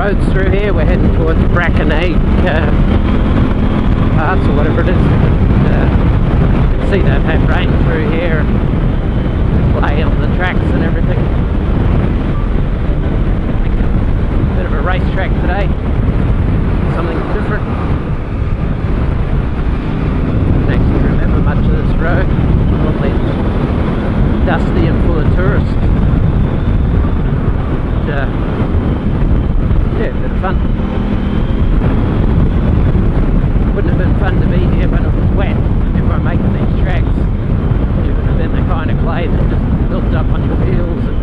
roads through here. We're heading towards Brachina Pass or whatever it is. You can see they've had rain through here, play on the tracks and everything. Bit of a racetrack today, something different. Don't actually remember much of this road. Probably dusty and full of tourists. But, yeah, a bit of fun. Wouldn't have been fun to be here when it was wet. Whenever I'm making these tracks, it would have been the kind of clay that just built up on your wheels and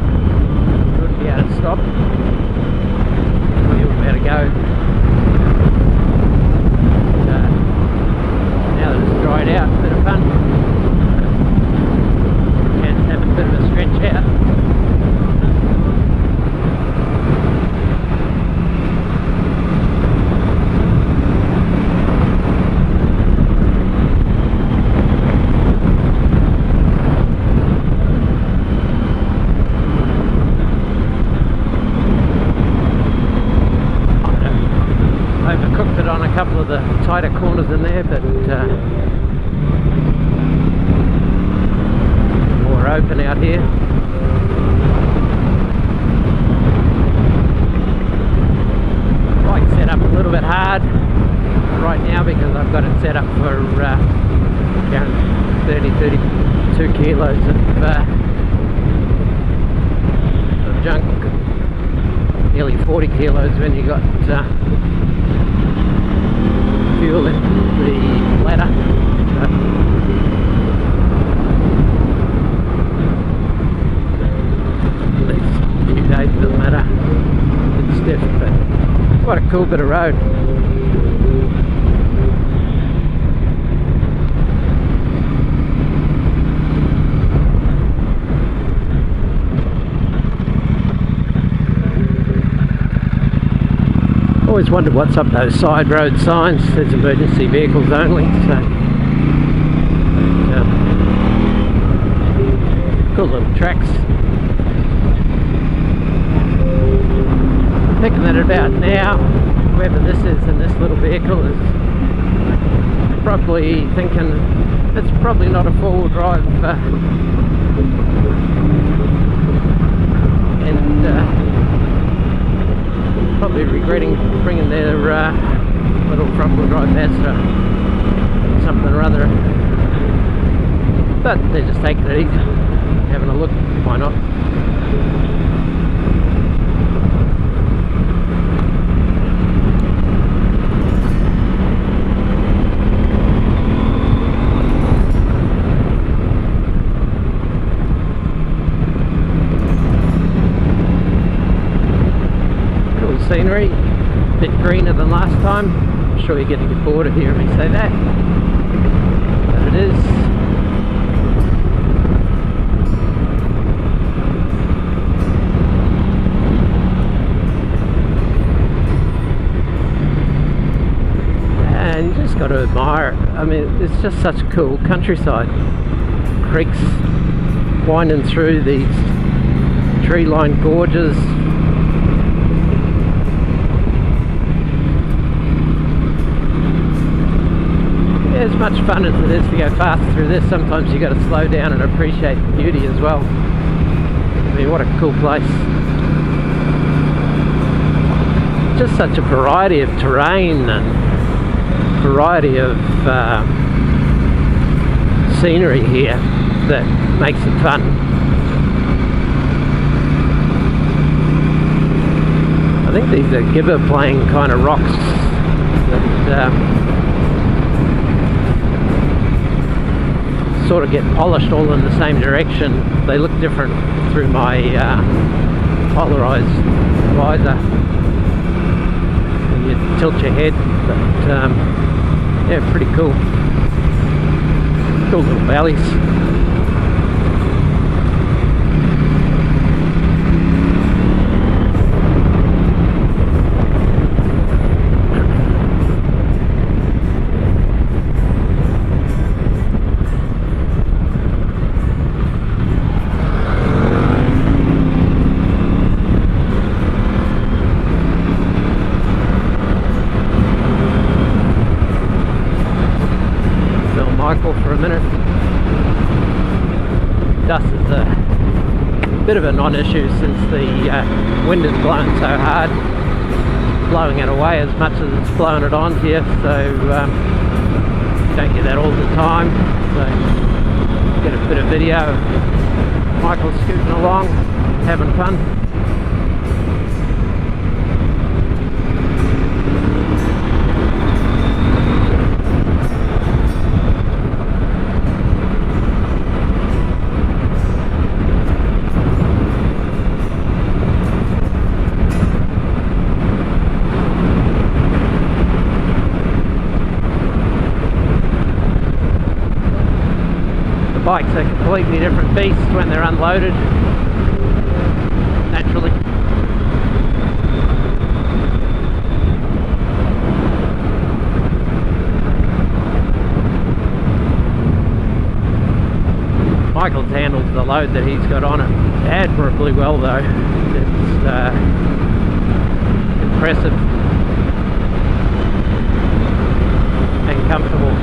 you wouldn't be able to stop. You wouldn't be able to go. Now that it's dried out, a bit of fun. And have a bit of a stretch out. Overcooked it on a couple of the tighter corners in there, but more open out here. Bike set up a little bit hard right now because I've got it set up for around 32 kilos of junk, nearly 40 kilos when you got fuel in the ladder. These few days doesn't matter. It's stiff, but what a cool bit of road. Always wondered what's up those side road signs. There's emergency vehicles only, so cool little tracks. I'm thinking that about now, whoever this is in this little vehicle is probably thinking it's probably not a four-wheel drive and probably regretting bringing their little front-wheel drive Mazda something or other, but they're just taking it easy, having a look. Why not? Scenery, a bit greener than last time. I'm sure you're getting a bit bored of hearing me say that, but it is. And you just got to admire it. I mean, it's just such cool countryside. Creeks winding through these tree-lined gorges. As much fun as it is to go fast through this, sometimes you got to slow down and appreciate the beauty as well. I mean, what a cool place. Just such a variety of terrain and variety of scenery here that makes it fun. I think these are gibber playing kind of rocks that sort of get polished all in the same direction. They look different through my polarized visor when you tilt your head, but yeah, pretty cool. Cool little valleys. Michael for a minute. Dust is a bit of a non-issue since the wind is blowing so hard, blowing it away as much as it's blowing it on here, so you don't get that all the time. So get a bit of video of Michael scooting along, having fun. Bikes are completely different beasts when they're unloaded, naturally. Michael's handled the load that he's got on it admirably well though. It's impressive and comfortable.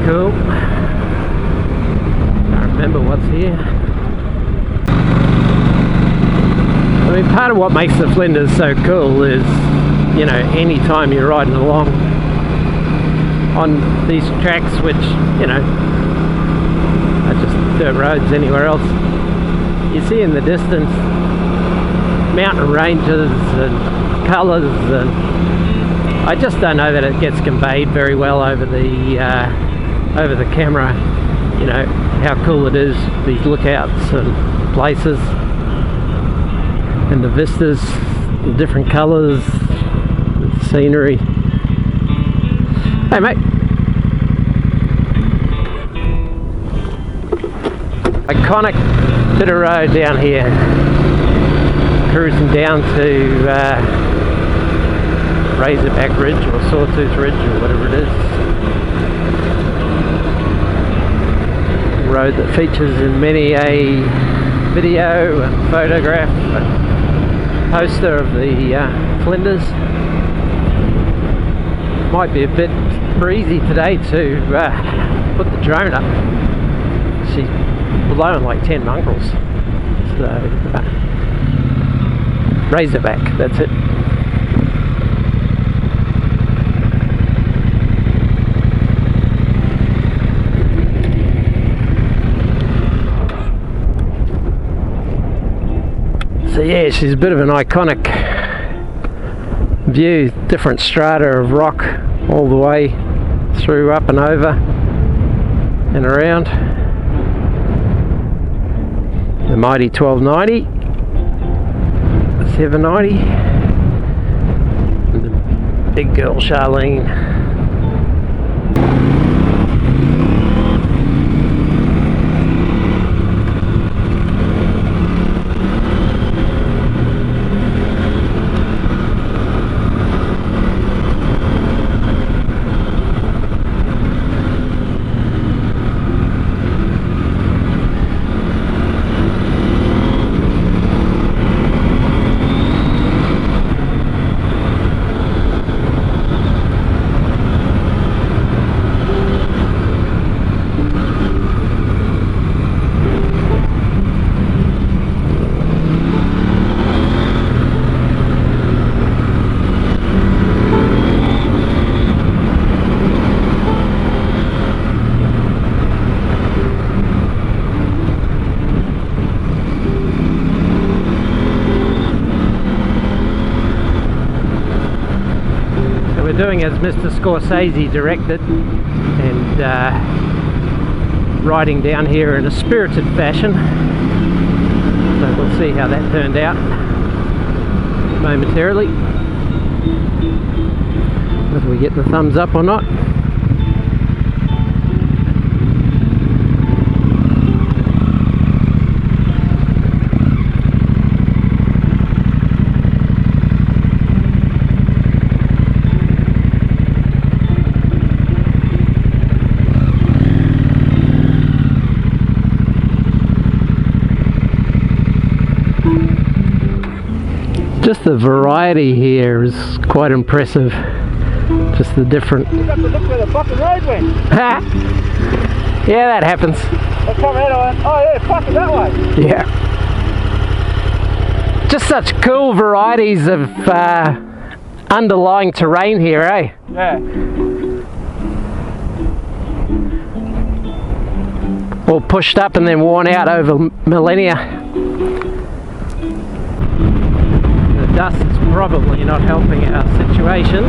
Cool. Can't remember what's here. I mean, part of what makes the Flinders so cool is, you know, any time you're riding along on these tracks, which, you know, are just dirt roads anywhere else, you see in the distance mountain ranges and colours, and I just don't know that it gets conveyed very well over the camera, you know, how cool it is, these lookouts and places and the vistas, the different colours, the scenery. Hey mate. Iconic bit of road down here, cruising down to Razorback Ridge or Sawtooth Ridge or whatever it is. Road that features in many a video and photograph and poster of the Flinders. Might be a bit breezy today to put the drone up. She's blowing like 10 mongrels. So Razorback, that's it. So yeah, she's a bit of an iconic view, different strata of rock all the way through, up and over and around. The mighty 1290, 790, and the big girl Charlene. we're doing as Mr. Scorsese directed, and riding down here in a spirited fashion. So we'll see how that turned out momentarily, whether we get the thumbs up or not. Just the variety here is quite impressive. Just the different. You got to look where the fucking road went. Yeah, that happens. I come out, I went, oh yeah, fuck it that way. Yeah. Just such cool varieties of underlying terrain here, eh? Yeah. All pushed up and then worn out over millennia. The dust is probably not helping our situation.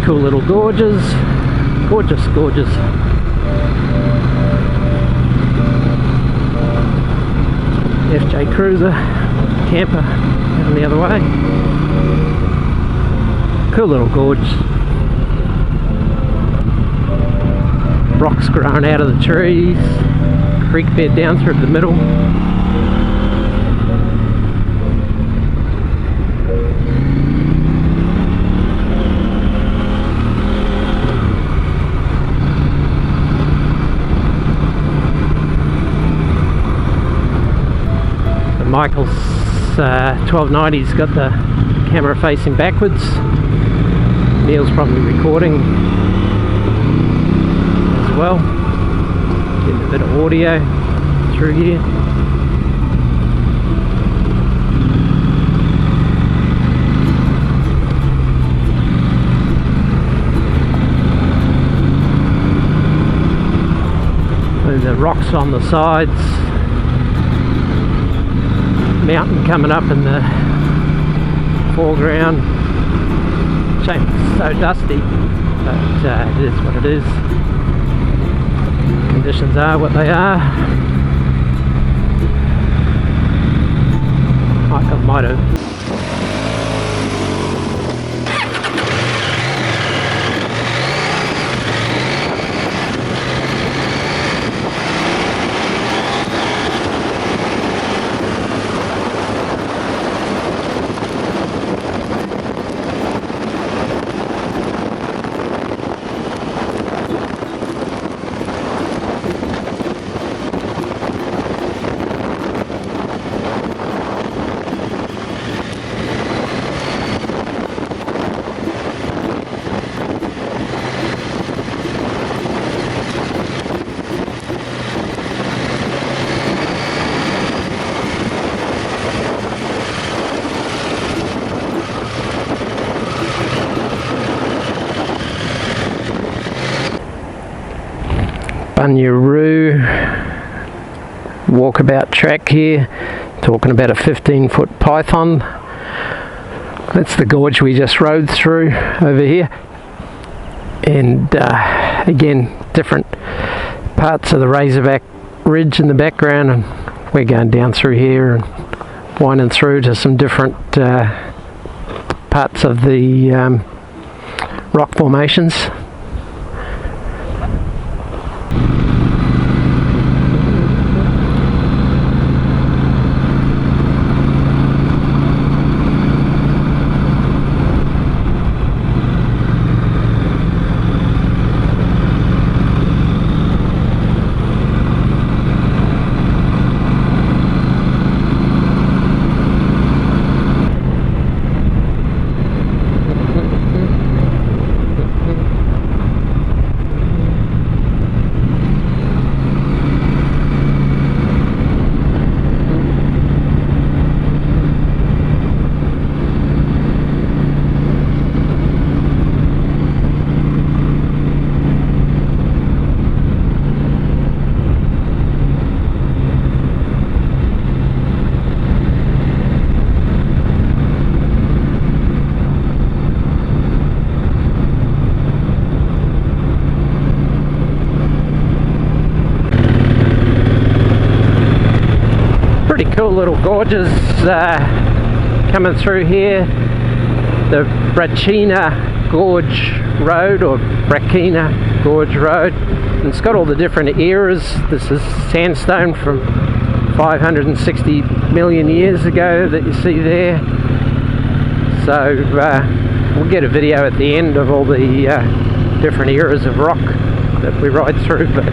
Cool little gorges. Gorgeous, gorgeous. FJ Cruiser, camper, down the other way. Cool little gorge. Rocks growing out of the trees. Creek bed down through the middle. Michael's 1290's got the camera facing backwards. Neil's probably recording as well. Getting a bit of audio through here. And the rocks on the sides. Mountain coming up in the foreground. Shame it's so dusty, but it is what it is. Conditions are what they are. Michael might have Bunyaroo walkabout track here, talking about a 15-foot python. That's the gorge we just rode through over here, and again different parts of the Razorback Ridge in the background, and we're going down through here and winding through to some different parts of the rock formations. cool little gorges coming through here. The Brachina Gorge Road, or Brachina Gorge Road, and it's got all the different eras. This is sandstone from 560 million years ago that you see there. So we'll get a video at the end of all the different eras of rock that we ride through, but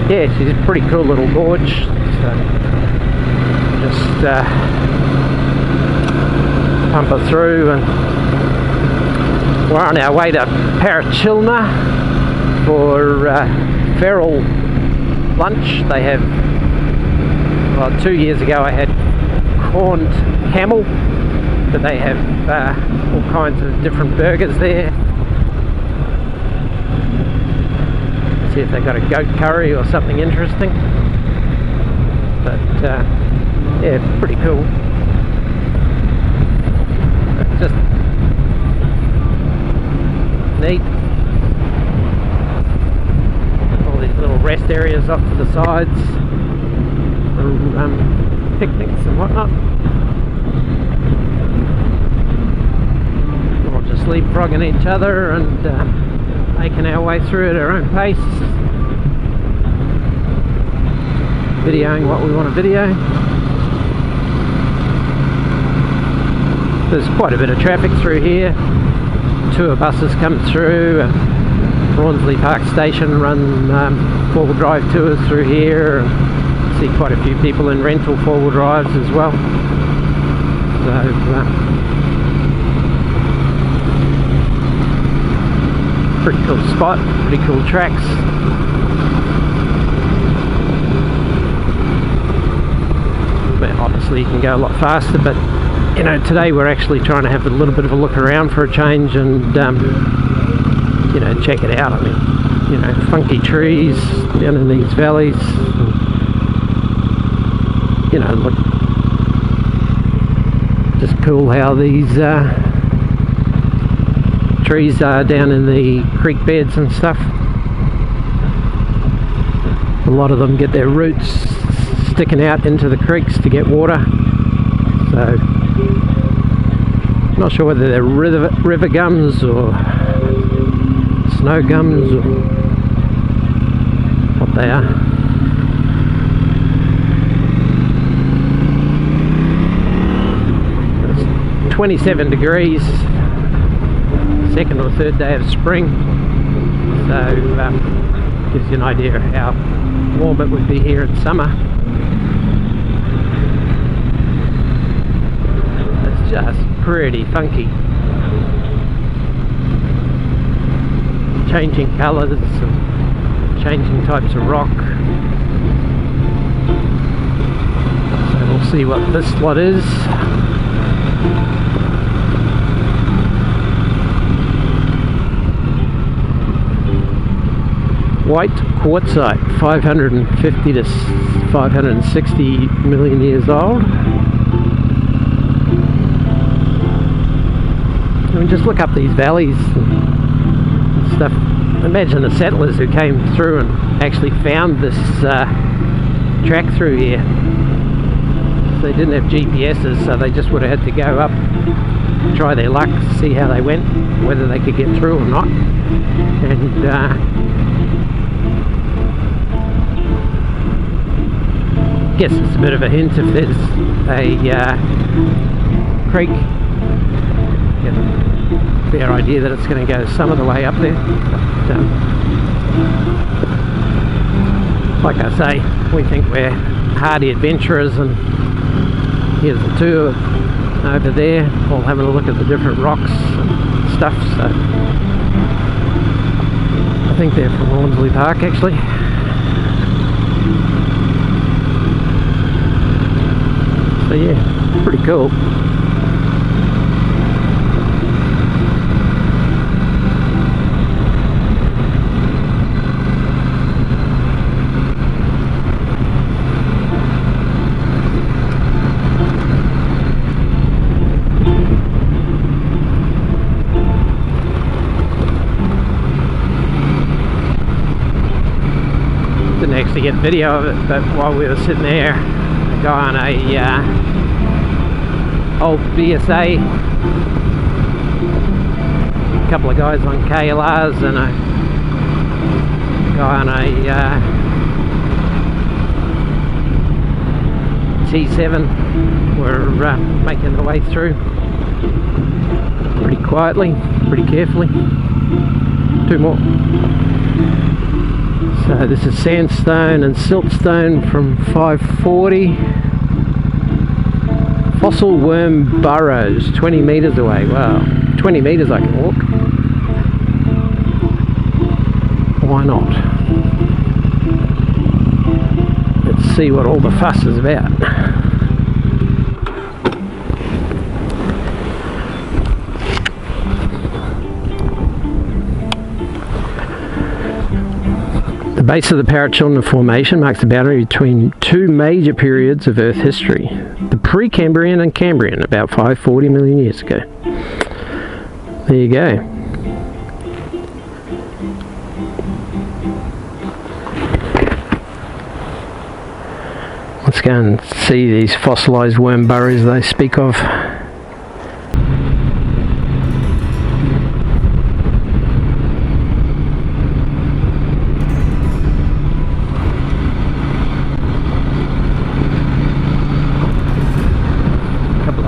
yeah, she's a pretty cool little gorge. So just pump her through, and we're on our way to Parachilna for feral lunch. They have, well, 2 years ago I had corned camel, but they have all kinds of different burgers there. See if they've got a goat curry or something interesting. But yeah, pretty cool. Just neat. All these little rest areas off to the sides for picnics and whatnot. We'll just leapfrogging each other and making our way through at our own pace, videoing what we want to video. There's quite a bit of traffic through here. Tour buses come through. Rawnsley Park Station run four-wheel drive tours through here. See quite a few people in rental four-wheel drives as well. So pretty cool spot, pretty cool tracks. But obviously you can go a lot faster, but you know, today we're actually trying to have a little bit of a look around for a change and you know, check it out. I mean, you know, funky trees down in these valleys, and, you know, look, just cool how these trees are down in the creek beds and stuff. A lot of them get their roots sticking out into the creeks to get water. So I'm not sure whether they're river gums or snow gums or what they are. It's 27 degrees, second or third day of spring, so gives you an idea of how warm it would be here in summer. It's just pretty funky, changing colours and changing types of rock. So we'll see what this lot is. White quartzite, 550 to 560 million years old. I mean, just look up these valleys and stuff. Imagine the settlers who came through and actually found this track through here. They didn't have GPSs, so they just would have had to go up, try their luck, see how they went, whether they could get through or not. And I guess it's a bit of a hint if there's a creek. Get a fair idea that it's going to go some of the way up there. But, like I say, we think we're hardy adventurers, and here's the tour over there, all having a look at the different rocks and stuff. So I think they're from Rawnsley Park actually. So yeah, pretty cool. Didn't actually get video of it, but while we were sitting there, I guy on a old BSA, a couple of guys on KLRs, and a guy on a T7 were making their way through pretty quietly, pretty carefully. Two more. So this is sandstone and siltstone from 540. Fossil worm burrows 20 metres away. Wow, 20 metres I can walk. Why not? Let's see what all the fuss is about. The base of the Parachilna Formation marks the boundary between two major periods of Earth history, the Precambrian and Cambrian, about 540 million years ago. There you go. Let's go and see these fossilised worm burrows they speak of.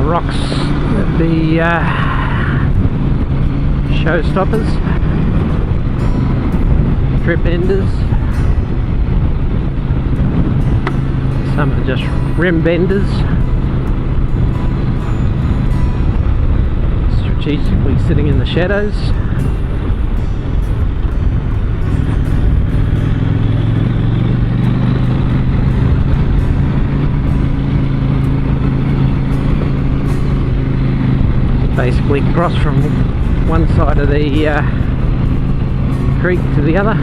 Rocks that the showstoppers, trip enders, some are just rim benders, strategically sitting in the shadows. Basically cross from one side of the creek to the other.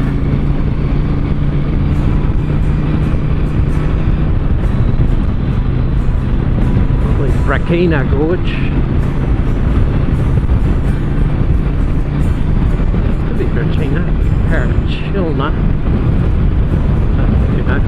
Probably Brachina Gorge. Could be Brachina, Parachilna. Who knows?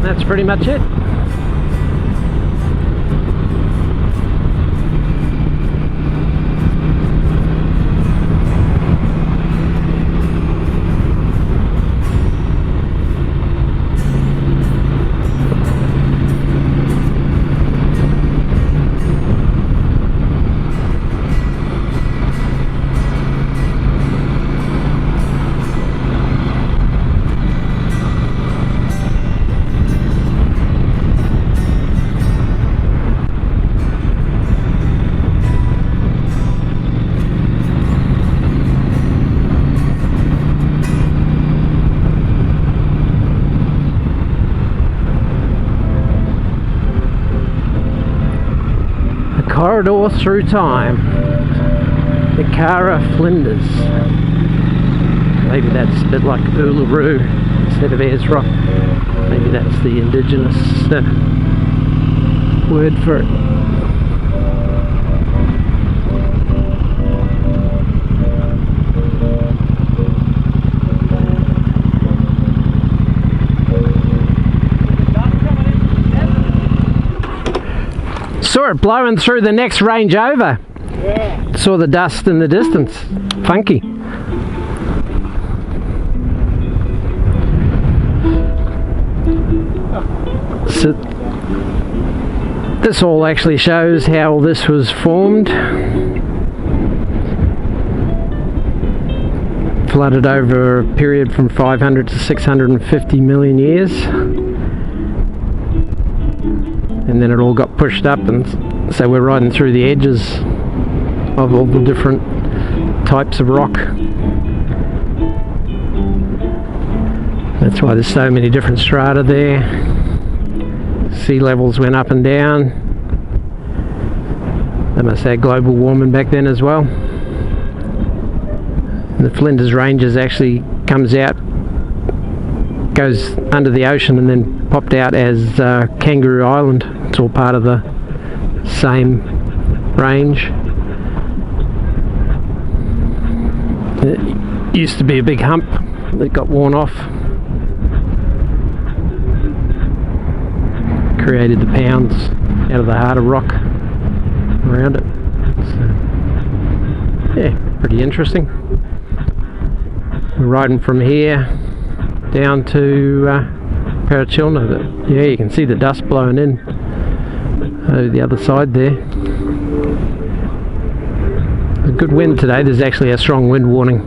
That's pretty much it. Corridor through time. The Cara Flinders. Maybe that's a bit like Uluru instead of Ayers Rock. Maybe that's the indigenous word for it. Saw it blowing through the next range over. Yeah. Saw the dust in the distance. Funky. So this all actually shows how this was formed. flooded over a period from 500 to 650 million years, and then it all got pushed up, and so we're riding through the edges of all the different types of rock. That's why there's so many different strata there. Sea levels went up and down. They must have had global warming back then as well. And the Flinders Ranges actually comes out, goes under the ocean, and then popped out as Kangaroo Island. It's all part of the same range. It used to be a big hump that got worn off. Created the pounds out of the harder rock around it. So, yeah, pretty interesting. We're riding from here down to Brachina. Yeah, you can see the dust blowing in over the other side there. A good wind today. There's actually a strong wind warning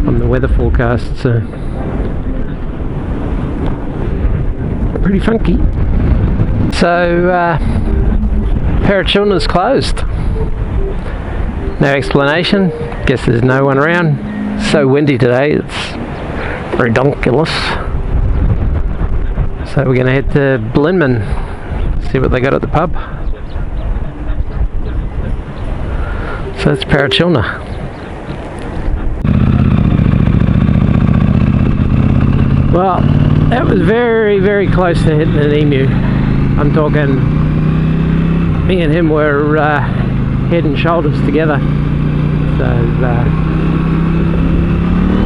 on the weather forecast, so pretty funky. So Brachina's closed. No explanation. Guess there's no one around. So windy today, it's ridiculous. So we're going to head to Blinman, see what they got at the pub. So that's Brachina. Well, that was very, very close to hitting an emu. I'm talking, me and him were head and shoulders together. So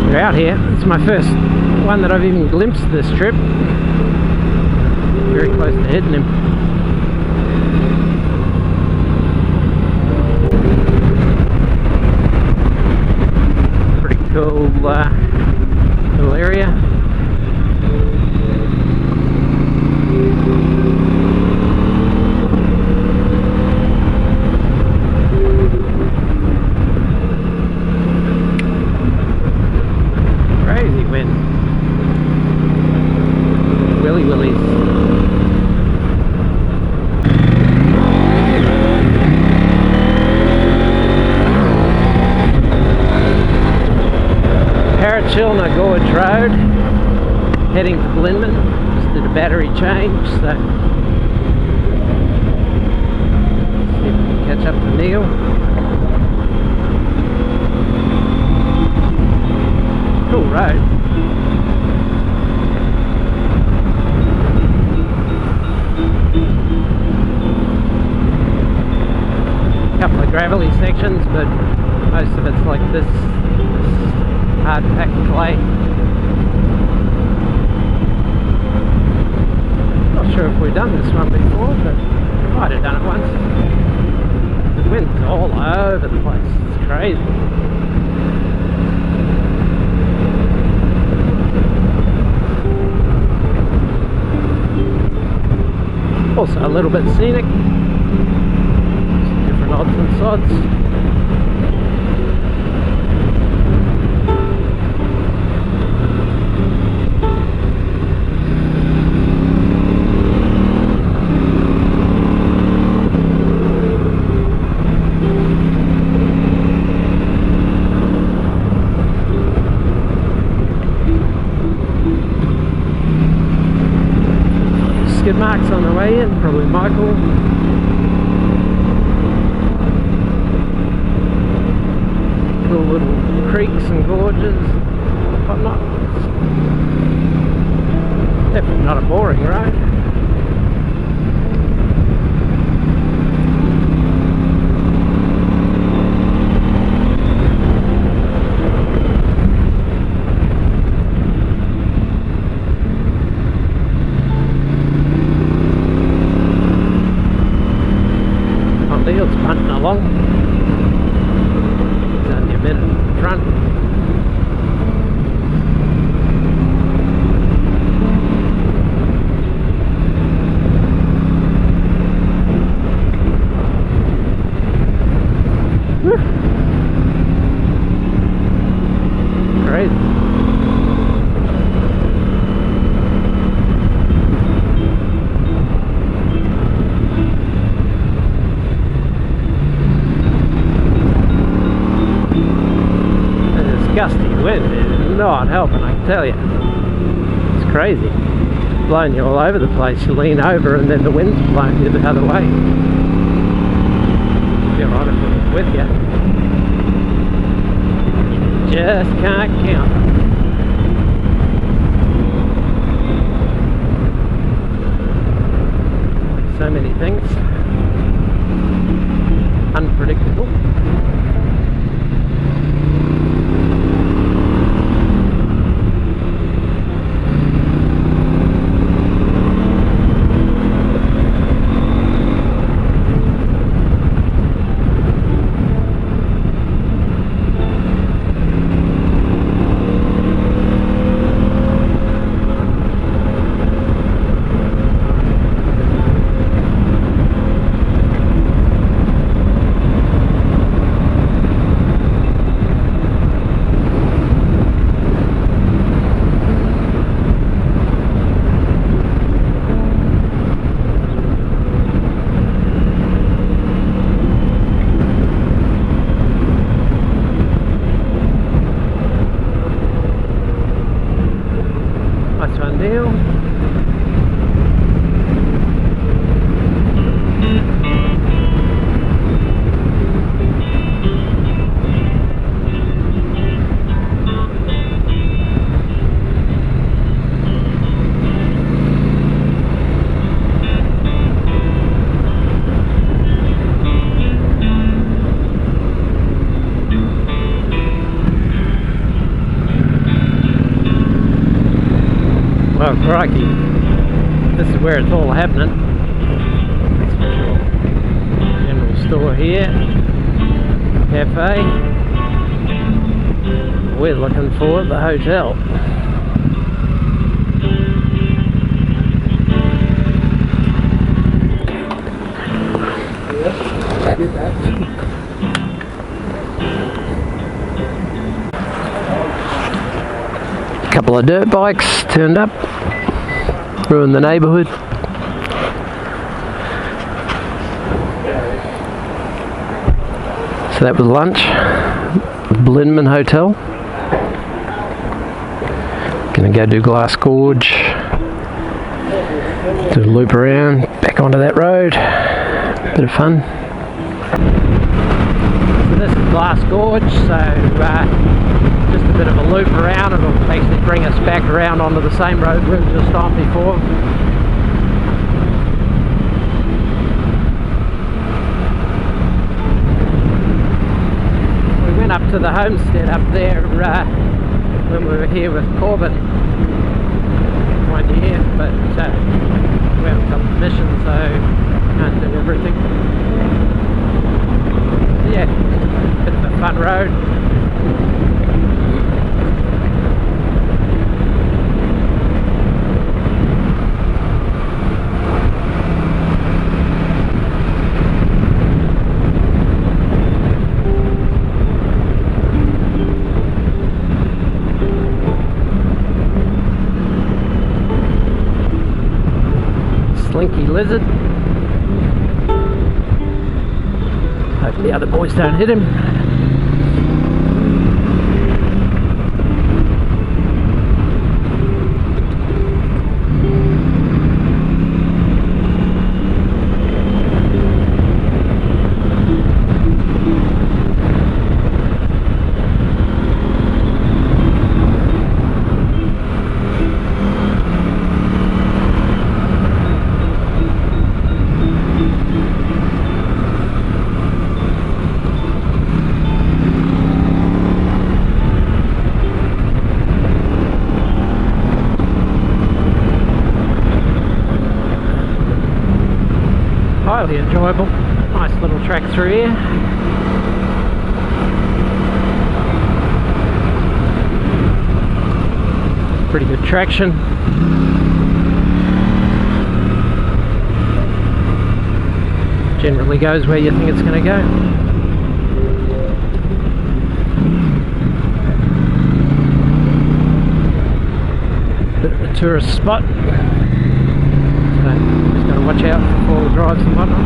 we're out here. It's my first one that I've even glimpsed this trip. Very close to hitting him. Pretty cool little area. Crazy wind. Willy willies. Brachina Gorge Road, heading to Blinman. Just did a battery change, so see if we can catch up to Neil. Cool road. Couple of gravelly sections, but most of it's like this hard packed clay. Not sure if we've done this one before, but I might have done it once. The wind's all over the place. It's crazy. Also a little bit scenic. Some different odds and sods. Skid marks on the way in, probably Michael. Cool little creeks and gorges, whatnot. Definitely not a boring ride. Neil's punting along. He's only a minute in front. is not helping, I can tell you. It's crazy. It's blowing you all over the place. You lean over and then the wind's blowing you the other way. Feel right if it's with you. Just can't count. So many things. Unpredictable. Oh crikey, this is where it's all happening, that's for sure. General store here, cafe. We're looking for the hotel. Couple of dirt bikes turned up, ruined the neighbourhood. So that was lunch, Blinman Hotel. Gonna go do Glass Gorge, do a loop around, back onto that road, bit of fun. So this is Glass Gorge, so just a bit of a loop around. It'll actually bring us back around onto the same road we were just on before. We went up to the homestead up there when we were here with Corbin one year, but we haven't got permission, so can't do everything. Yeah, bit of a fun road. Slinky lizard. Hope the other boys don't hit him. Highly enjoyable. Nice little track through here. Pretty good traction. Generally goes where you think it's going to go. Bit of a tourist spot. So just got to watch out for four-wheel drives and whatnot.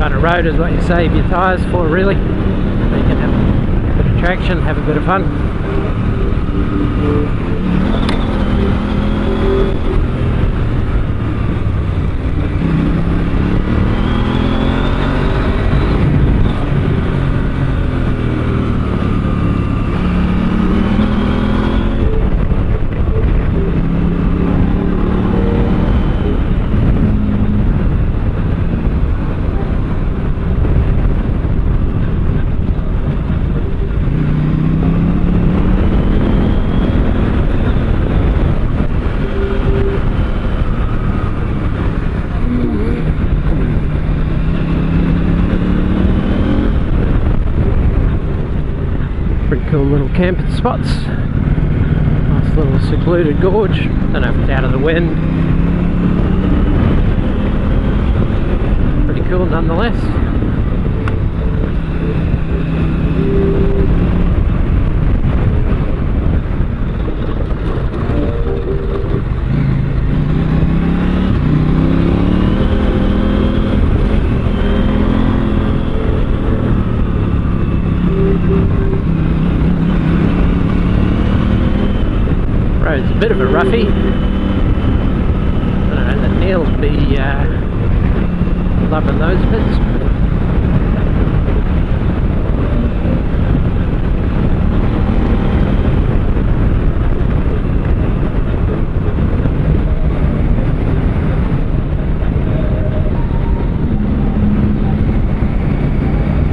kind of road is what you save your tyres for, really. So you can have a bit of traction, have a bit of fun. Cool little camping spots. Nice little secluded gorge. Don't know if it's out of the wind. Pretty cool nonetheless. Road's a bit of a roughie. I don't know, the Neil'll be loving those bits.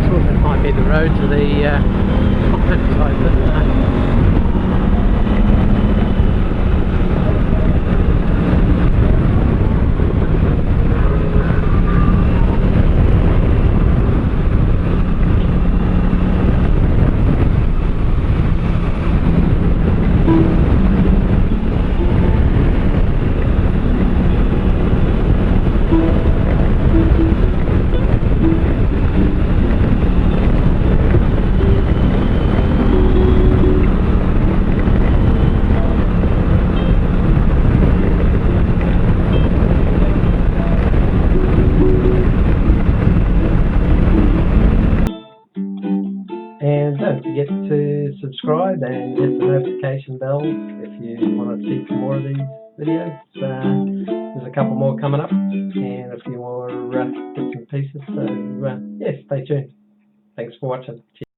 Thought that might be the road to the side, but and don't forget to subscribe and hit the notification bell if you want to see some more of these videos. There's a couple more coming up and a few more bits and pieces, so yeah, stay tuned. Thanks for watching. Cheers.